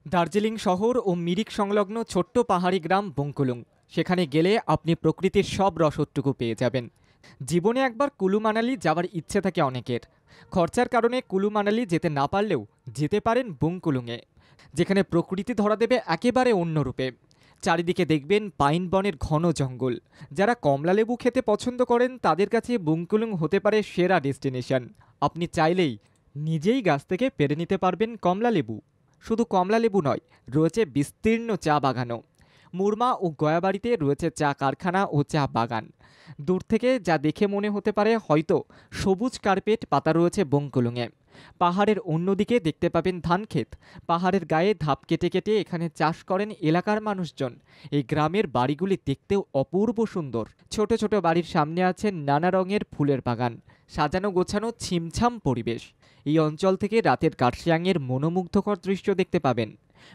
দার্জিলিং শহর ও মিরিক সংলগ্ন ছোট্ট পাহাড়ি গ্রাম বঙ্কুলুং। সেখানে গেলে আপনি প্রকৃতির সব রসদটুকু পেয়ে যাবেন। জীবনে একবার কুলু মানালি যাওয়ার ইচ্ছে থাকে অনেকের। খরচার কারণে কুলু মানালি যেতে না পারলেও যেতে পারেন বঙ্কুলুঙে, যেখানে প্রকৃতি ধরা দেবে একেবারে অন্য রূপে। চারিদিকে দেখবেন পাইন বনের ঘন জঙ্গল। যারা কমলালেবু খেতে পছন্দ করেন তাদের কাছে বঙ্কুলুং হতে পারে সেরা ডেস্টিনেশন। আপনি চাইলেই নিজেই গাছ থেকে পেরে নিতে পারবেন কমলালেবু। শুধু কমলালেবু নয়, রয়েছে বিস্তীর্ণ চা বাগানও। মুরমা ও গয়াবাড়িতে রয়েছে চা কারখানা ও চা বাগান। দূর থেকে যা দেখে মনে হতে পারে হয়তো সবুজ কার্পেট পাতা রয়েছে বঙ্কুলুঙে। পাহাড়ের অন্যদিকে দেখতে পাবেন ধানক্ষেত। পাহাড়ের গায়ে ধাপ কেটে কেটে এখানে চাষ করেন এলাকার মানুষজন। এই গ্রামের বাড়িগুলি দেখতেও অপূর্ব সুন্দর। ছোট ছোট বাড়ির সামনে আছে নানা রঙের ফুলের বাগান, সাজানো গোছানো ছিমছাম পরিবেশ। এই অঞ্চল থেকে রাতের কার্শিয়াংয়ের মনোমুগ্ধকর দৃশ্য দেখতে পাবেন।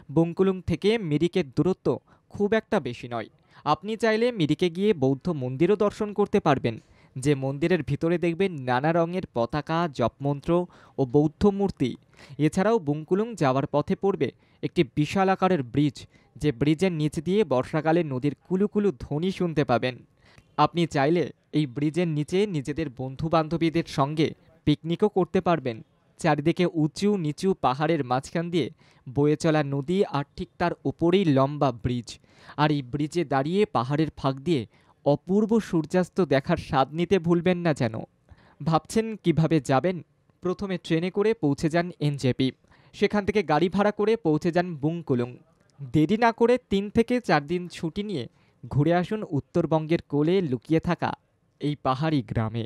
বঙ্কুলুং থেকে মিরিকের দূরত্ব খুব একটা বেশি নয়। আপনি চাইলে মিরিকে গিয়ে বৌদ্ধ মন্দিরও দর্শন করতে পারবেন, যে মন্দিরের ভিতরে দেখবেন নানা রঙের পতাকা, জপমন্ত্র ও বৌদ্ধ মূর্তি। এছাড়াও বঙ্কুলুং যাওয়ার পথে পড়বে একটি বিশাল আকারের ব্রিজ, যে ব্রিজের নিচ দিয়ে বর্ষাকালে নদীর কুলুকুলু ধ্বনি শুনতে পাবেন। আপনি চাইলে এই ব্রিজের নিচে নিজেদের বন্ধু বান্ধবীদের সঙ্গে পিকনিকও করতে পারবেন। চারিদিকে উঁচু নিচু পাহাড়ের মাঝখান দিয়ে বয়ে চলা নদী, আর ঠিক তার উপরেই লম্বা ব্রিজ। আর এই ব্রিজে দাঁড়িয়ে পাহাড়ের ফাঁক দিয়ে অপূর্ব সূর্যাস্ত দেখার স্বাদ নিতে ভুলবেন না যেন। ভাবছেন কিভাবে যাবেন? প্রথমে ট্রেনে করে পৌঁছে যান এনজেপি। সেখান থেকে গাড়ি ভাড়া করে পৌঁছে যান বুংকুলুং। দেরি না করে 3 থেকে 4 দিন ছুটি নিয়ে ঘুরে আসুন উত্তরবঙ্গের কোলে লুকিয়ে থাকা এই পাহাড়ি গ্রামে।